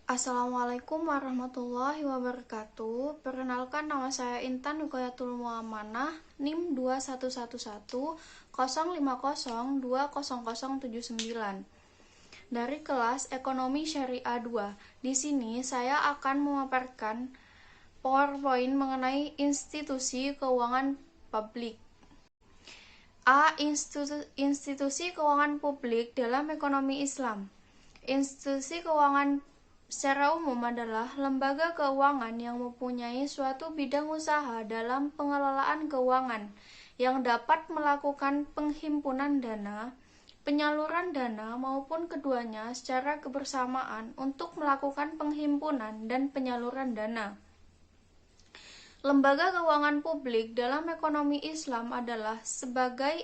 Assalamualaikum warahmatullahi wabarakatuh. Perkenalkan, nama saya Intan Nukayatul Muamanah, NIM 211105020079 dari kelas Ekonomi Syariah 2. Di sini saya akan memaparkan PowerPoint mengenai institusi keuangan publik. Institusi keuangan publik dalam ekonomi Islam. Institusi keuangan secara umum adalah lembaga keuangan yang mempunyai suatu bidang usaha dalam pengelolaan keuangan yang dapat melakukan penghimpunan dana, penyaluran dana maupun keduanya secara kebersamaan untuk melakukan penghimpunan dan penyaluran dana. Lembaga keuangan publik dalam ekonomi Islam adalah sebagai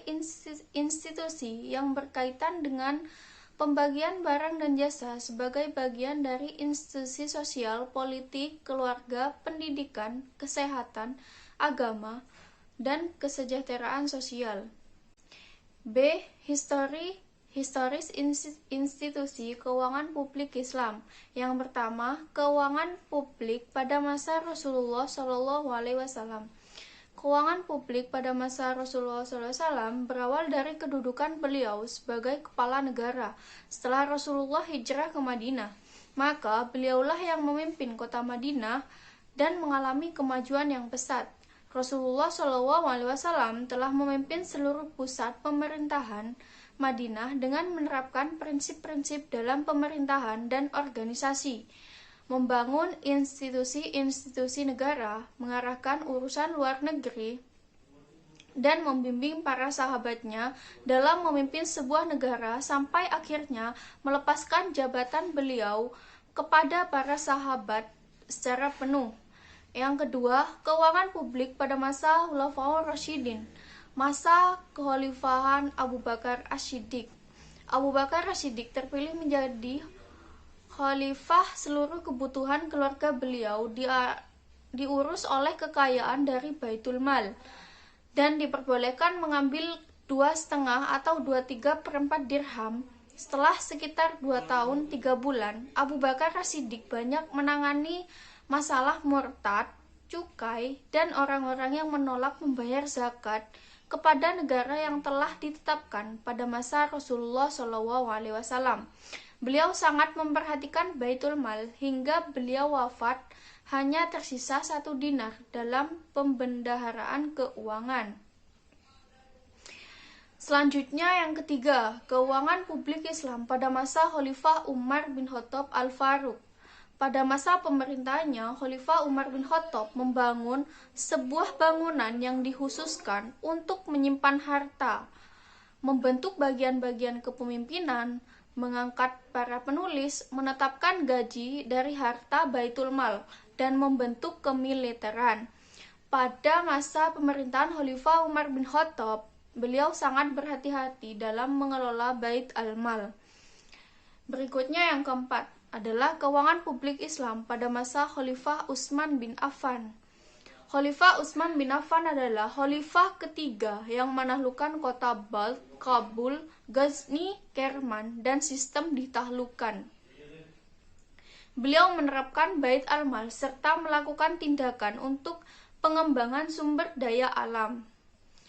institusi yang berkaitan dengan pembagian barang dan jasa sebagai bagian dari institusi sosial, politik, keluarga, pendidikan, kesehatan, agama, dan kesejahteraan sosial. B. Historis institusi keuangan publik Islam. Yang pertama, keuangan publik pada masa Rasulullah SAW. Keuangan publik pada masa Rasulullah SAW berawal dari kedudukan beliau sebagai kepala negara. Setelah Rasulullah hijrah ke Madinah, maka beliaulah yang memimpin kota Madinah dan mengalami kemajuan yang pesat. Rasulullah SAW telah memimpin seluruh pusat pemerintahan Madinah dengan menerapkan prinsip-prinsip dalam pemerintahan dan organisasi, membangun institusi-institusi negara, mengarahkan urusan luar negeri, dan membimbing para sahabatnya dalam memimpin sebuah negara sampai akhirnya melepaskan jabatan beliau kepada para sahabat secara penuh. Yang kedua, keuangan publik pada masa Khulafaur Rasyidin, masa kekhalifahan Abu Bakar As-Siddiq. Abu Bakar As-Siddiq terpilih menjadi khalifah. Seluruh kebutuhan keluarga beliau diurus oleh kekayaan dari Baitul Mal dan diperbolehkan mengambil 2,5 atau 2/3/4 dirham. Setelah sekitar 2 tahun 3 bulan, Abu Bakar As-Siddiq banyak menangani masalah murtad, cukai, dan orang-orang yang menolak membayar zakat kepada negara yang telah ditetapkan pada masa Rasulullah SAW. Beliau sangat memperhatikan Baitul Mal hingga beliau wafat hanya tersisa 1 dinar dalam pembendaharaan keuangan. Selanjutnya, yang ketiga, keuangan publik Islam pada masa Khalifah Umar bin Khattab Al-Faruq. Pada masa pemerintahannya, Khalifah Umar bin Khattab membangun sebuah bangunan yang dikhususkan untuk menyimpan harta, membentuk bagian-bagian kepemimpinan, mengangkat para penulis, menetapkan gaji dari harta Baitul Mal, dan membentuk kemiliteran. Pada masa pemerintahan Khalifah Umar bin Khattab, beliau sangat berhati-hati dalam mengelola Bait al-Mal. Berikutnya, yang keempat adalah keuangan publik Islam pada masa Khalifah Utsman bin Affan. Khalifah Utsman bin Affan adalah khalifah ketiga yang menaklukkan kota Balkh, Kabul, Ghazni, Kerman, dan sistem ditaklukkan. Beliau menerapkan Bait al-Mal serta melakukan tindakan untuk pengembangan sumber daya alam,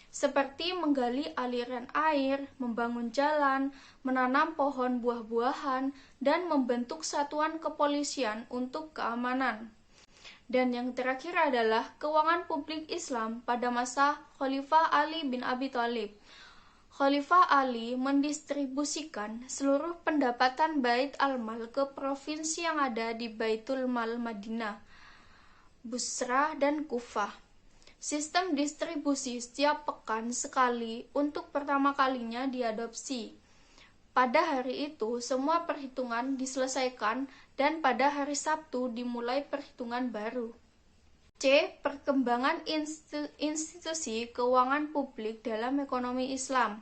seperti menggali aliran air, membangun jalan, menanam pohon buah-buahan, dan membentuk satuan kepolisian untuk keamanan. Dan yang terakhir adalah keuangan publik Islam pada masa Khalifah Ali bin Abi Thalib. Khalifah Ali mendistribusikan seluruh pendapatan Bait al-Mal ke provinsi yang ada di Baitul Mal Madinah, Busra, dan Kufah. Sistem distribusi setiap pekan sekali untuk pertama kalinya diadopsi. Pada hari itu, semua perhitungan diselesaikan dan pada hari Sabtu dimulai perhitungan baru. C. Perkembangan institusi keuangan publik dalam ekonomi Islam.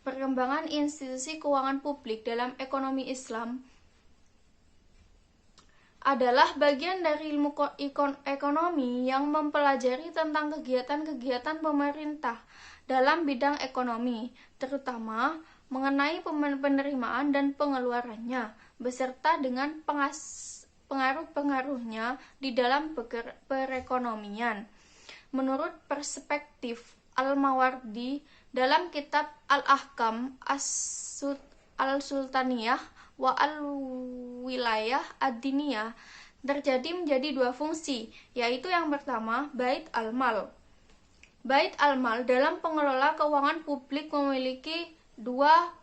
Perkembangan institusi keuangan publik dalam ekonomi Islam adalah bagian dari ilmu ekonomi yang mempelajari tentang kegiatan-kegiatan pemerintah dalam bidang ekonomi, terutama mengenai penerimaan dan pengeluarannya, beserta dengan pengaruh-pengaruhnya di dalam perekonomian. Menurut perspektif Al-Mawardi dalam kitab Al-Ahkam Al-Sultaniyah wa Al-Wilayah Ad-Diniyah terjadi menjadi dua fungsi, yaitu yang pertama Bait al-Mal. Bait al-Mal dalam pengelola keuangan publik memiliki dua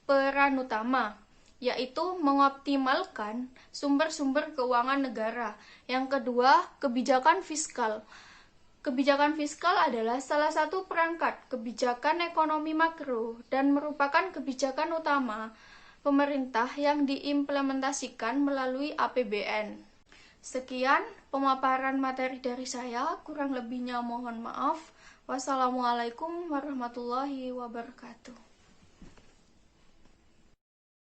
peran utama, yaitu mengoptimalkan sumber-sumber keuangan negara. Yang kedua, kebijakan fiskal. Kebijakan fiskal adalah salah satu perangkat kebijakan ekonomi makro dan merupakan kebijakan utama pemerintah yang diimplementasikan melalui APBN. Sekian pemaparan materi dari saya, kurang lebihnya mohon maaf. Wassalamualaikum warahmatullahi wabarakatuh.